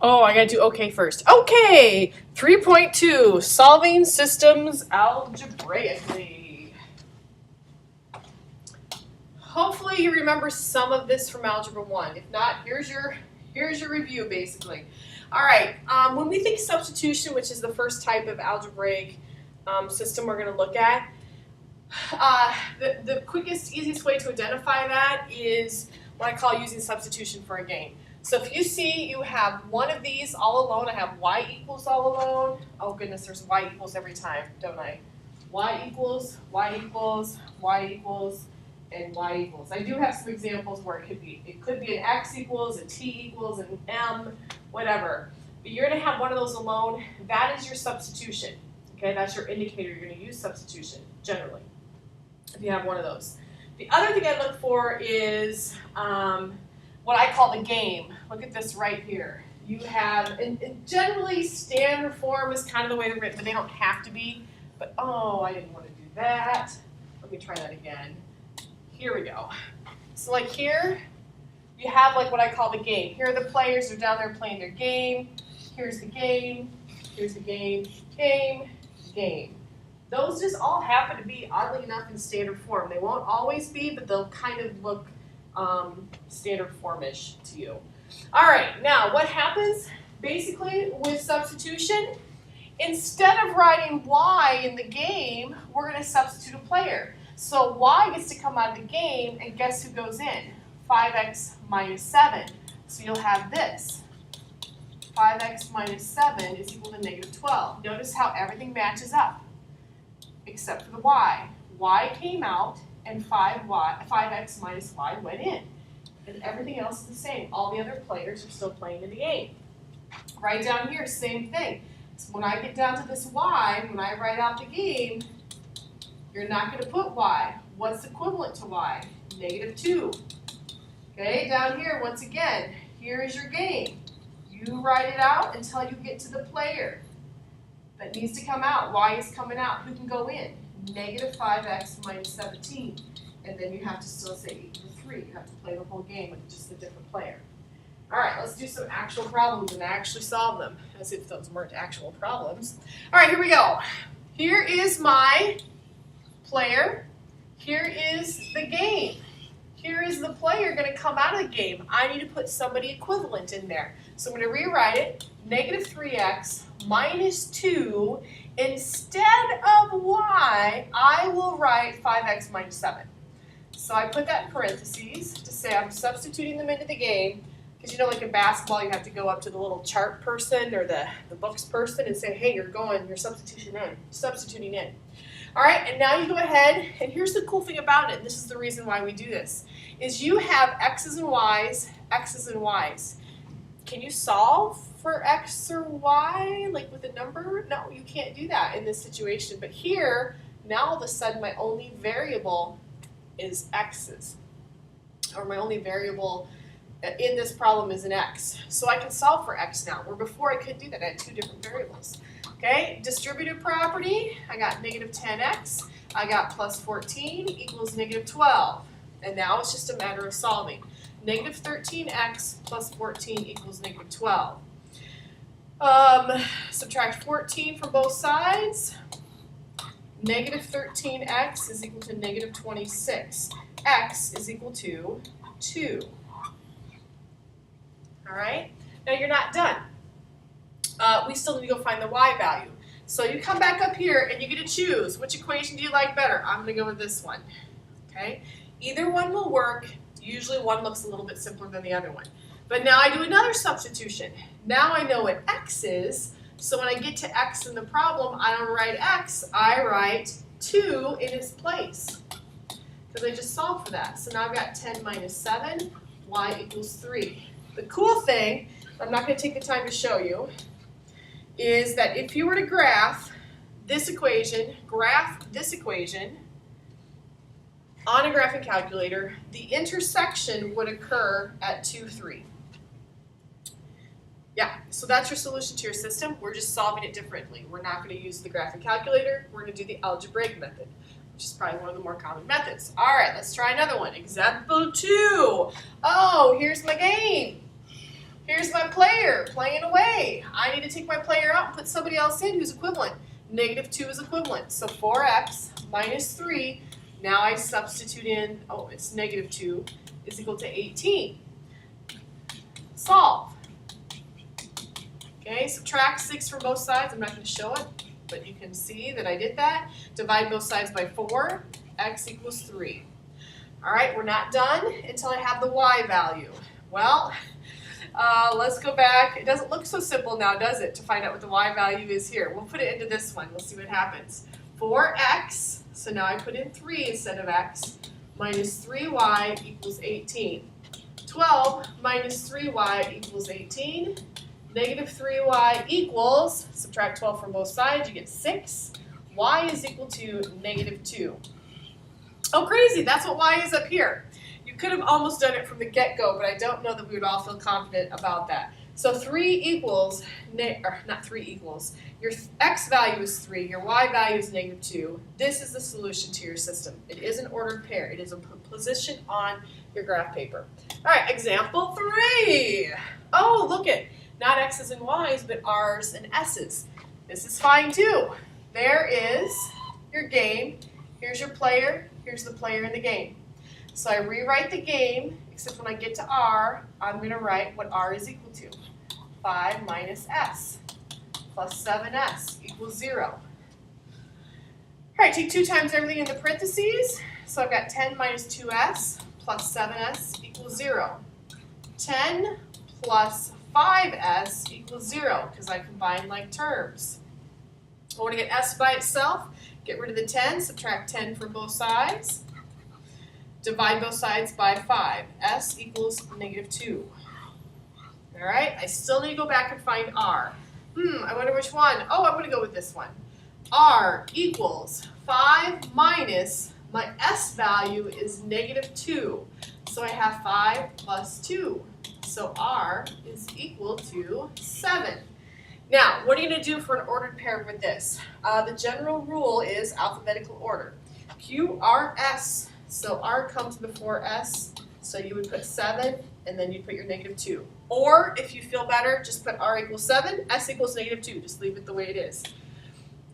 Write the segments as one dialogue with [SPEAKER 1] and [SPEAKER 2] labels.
[SPEAKER 1] Oh, I gotta do okay first. Okay, 3.2, solving systems algebraically. Hopefully you remember some of this from Algebra 1. If not, here's your review basically. All right, when we think substitution, which is the first type of algebraic system we're gonna look at, the quickest, easiest way to identify that is what I call using substitution for a game. So if you see you have one of these all alone, I have y equals all alone. Oh goodness, there's y equals every time, don't I? Y equals, y equals, y equals, and y equals. I do have some examples where it could be an x equals, a t equals, an m, whatever. But you're gonna have one of those alone. That is your substitution. Okay, that's your indicator. You're gonna use substitution, generally, if you have one of those. The other thing I look for is what I call the game. Look at this right here. You have, and generally standard form is kind of the way they're written, but they don't have to be. But oh, I didn't want to do that. Let me try that again. Here we go. So like here, you have like what I call the game. Here are the players, they're down there playing their game. Here's the game, here's the game, game, game. Those just all happen to be, oddly enough, in standard form. They won't always be, but they'll kind of look standard form-ish to you. All right, now what happens basically with substitution? Instead of writing y in the game, we're going to substitute a player. So y gets to come out of the game, and guess who goes in? 5x minus 7. So you'll have this. 5x minus 7 is equal to negative 12. Notice how everything matches up, except for the y. Y came out, and 5x minus y went in. And everything else is the same. All the other players are still playing in the game. Right down here, same thing. So when I get down to this y, when I write out the game, you're not going to put y. What's equivalent to y? Negative 2. Okay, down here, once again, here is your game. You write it out until you get to the player that needs to come out. Y is coming out. Who can go in? Negative 5x minus 17. And then you have to still say equal to 3. You have to play the whole game with just a different player. All right, let's do some actual problems and actually solve them, as if those weren't actual problems. All right, here we go. Here is my player. Here is the game. Here is the player going to come out of the game. I need to put somebody equivalent in there. So I'm going to rewrite it. Negative 3x minus 2. Instead of y, I will write 5x minus 7. So I put that in parentheses to say I'm substituting them into the game. Because you know, like in basketball, you have to go up to the little chart person or the books person and say, hey, you're substituting in. All right, and now you go ahead, and here's the cool thing about it, and this is the reason why we do this, is you have x's and y's, x's and y's. Can you solve for x or y, like with a number? No, you can't do that in this situation. But here, now all of a sudden, my only variable is x's, or my only variable in this problem is an x. So I can solve for x now, where before I couldn't do that. I had two different variables. Okay, distributive property, I got negative 10x, I got plus 14 equals negative 12. And now it's just a matter of solving. Negative 13x plus 14 equals negative 12. Subtract 14 from both sides. Negative 13x is equal to negative 26. X is equal to 2. All right, now you're not done. We still need to go find the y value. So you come back up here and you get to choose. Which equation do you like better? I'm going to go with this one. Okay, either one will work. Usually one looks a little bit simpler than the other one. But now I do another substitution. Now I know what x is. So when I get to x in the problem, I don't write x. I write 2 in its place. Because I just solved for that. So now I've got 10 minus 7, y equals 3. The cool thing, I'm not going to take the time to show you, is that if you were to graph this equation on a graphing calculator, the intersection would occur at 2, 3. Yeah, so that's your solution to your system. We're just solving it differently. We're not going to use the graphing calculator. We're going to do the algebraic method, which is probably one of the more common methods. All right, let's try another one. Example 2. Oh, here's my game. Here's my player playing away. I need to take my player out and put somebody else in who's equivalent. -2 is equivalent. So 4x minus 3, now I substitute in, oh, it's -2, is equal to 18. Solve. Okay, subtract 6 from both sides. I'm not going to show it, but you can see that I did that. Divide both sides by 4, x equals 3. All right, we're not done until I have the y value. Well, let's go back. It doesn't look so simple now, does it, to find out what the y value is here. We'll put it into this one. We'll see what happens. 4x, so now I put in 3 instead of x, minus 3y equals 18. 12 minus 3y equals 18. -3y equals, subtract 12 from both sides, you get 6. Y is equal to -2. Oh, crazy, that's what y is up here. You could have almost done it from the get-go, but I don't know that we would all feel confident about that. So 3 equals, or not 3 equals, your x value is 3, your y value is -2. This is the solution to your system. It is an ordered pair. It is a position on your graph paper. All right, example 3. Oh, look it. Not x's and y's, but r's and s's. This is fine too. There is your game. Here's your player. Here's the player in the game. So I rewrite the game, except when I get to r, I'm going to write what r is equal to. 5 minus s plus 7s equals 0. All right, take 2 times everything in the parentheses. So I've got 10 minus 2s plus 7s equals 0. 10 plus 5s equals 0 because I combine like terms. I want to get s by itself. Get rid of the 10, subtract 10 from both sides. Divide both sides by 5. S equals -2. All right, I still need to go back and find r. I wonder which one. Oh, I'm going to go with this one. R equals 5 minus, my s value is -2. So I have 5 plus 2. So r is equal to 7. Now, what are you going to do for an ordered pair with this? The general rule is alphabetical order. Q, R, S. So R comes before S. So you would put 7, and then you'd put your -2. Or, if you feel better, just put R equals 7, S equals -2. Just leave it the way it is.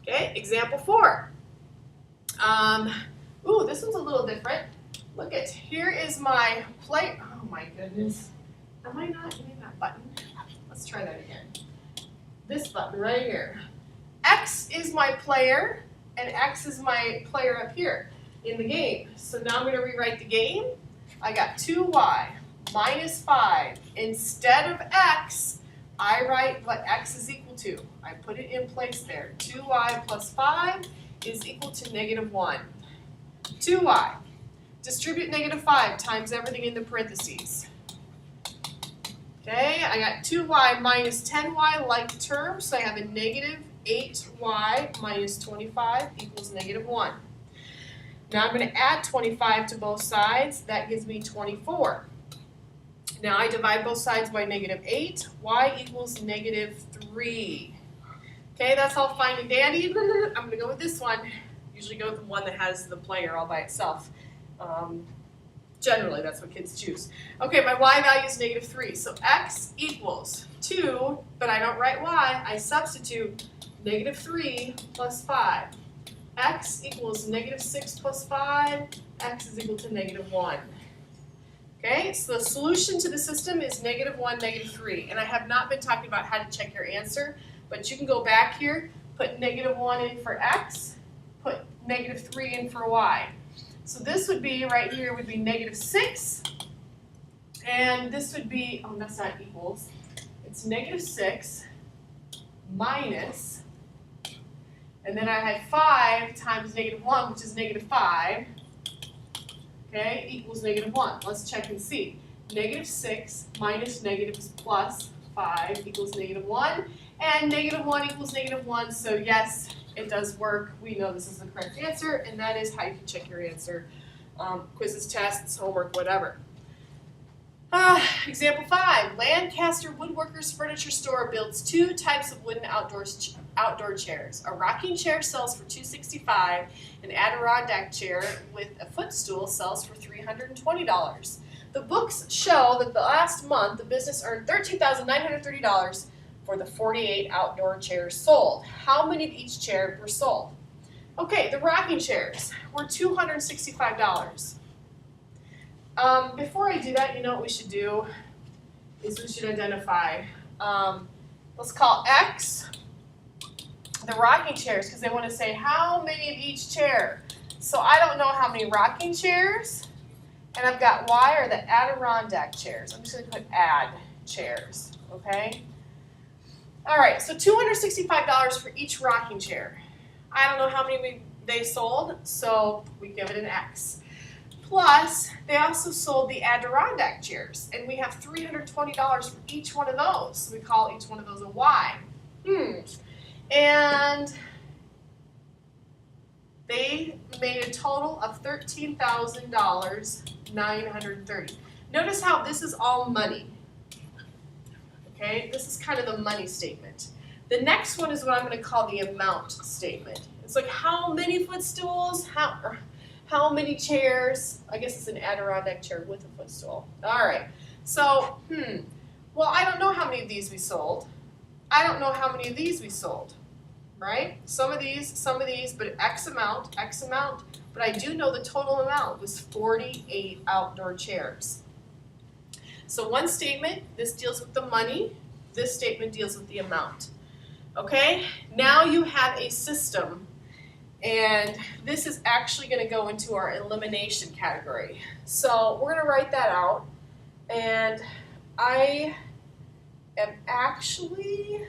[SPEAKER 1] Okay, example 4. Ooh, this one's a little different. Look at, here is my plate. Oh my goodness. Am I not hitting that button? Let's try that again. This button right here. X is my player, and X is my player up here in the game. So now I'm going to rewrite the game. I got 2y minus 5. Instead of x, I write what x is equal to. I put it in place there. 2y plus 5 is equal to -1. 2y. Distribute -5 times everything in the parentheses. Okay, I got 2y minus 10y like terms, so I have a -8y minus 25 equals -1. Now I'm going to add 25 to both sides. That gives me 24. Now I divide both sides by -8. Y equals -3. Okay, that's all fine and dandy. I'm going to go with this one. Usually go with the one that has the player all by itself. Generally, that's what kids choose. Okay, my y value is -3. So x equals 2, but I don't write y. I substitute -3 plus 5. X equals -6 plus 5. X is equal to -1. Okay, so the solution to the system is -1, -3. And I have not been talking about how to check your answer, but you can go back here, put -1 in for x, put -3 in for y. So this would be, right here, would be -6. And this would be, oh, that's not equals. It's -6 minus, and then I had 5 times -1, which is -5. Okay, equals -1. Let's check and see. -6 minus negatives plus 5 equals -1. And -1 equals -1, so yes, it does work. We know this is the correct answer, and that is how you can check your answer. Quizzes, tests, homework, whatever. Example 5. Lancaster Woodworkers Furniture Store builds 2 types of wooden outdoor chairs. A rocking chair sells for $265. An Adirondack chair with a footstool sells for $320. The books show that the last month the business earned $13,930 for the 48 outdoor chairs sold. How many of each chair were sold? Okay, the rocking chairs were $265. Before I do that, you know what we should do is we should identify, let's call X the rocking chairs, because they want to say how many of each chair. So I don't know how many rocking chairs, and I've got Y are the Adirondack chairs. I'm just going to put add chairs, okay? All right, so $265 for each rocking chair. I don't know how many they sold, so we give it an X. Plus, they also sold the Adirondack chairs, and we have $320 for each one of those. So we call each one of those a Y. And they made a total of $13,930. Notice how this is all money. Okay, this is kind of the money statement. The next one is what I'm going to call the amount statement. It's like how many footstools, how many chairs. I guess it's an Adirondack chair with a footstool. All right, so, well, I don't know how many of these we sold. I don't know how many of these we sold, right? Some of these, but X amount, but I do know the total amount was 48 outdoor chairs. So one statement, this deals with the money, this statement deals with the amount. Okay, now you have a system, and this is actually going to go into our elimination category. So we're going to write that out, and I am actually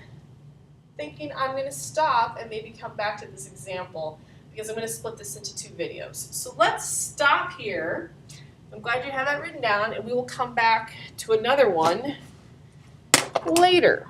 [SPEAKER 1] thinking I'm going to stop and maybe come back to this example because I'm going to split this into 2 videos. So let's stop here. I'm glad you have that written down, and we will come back to another one later.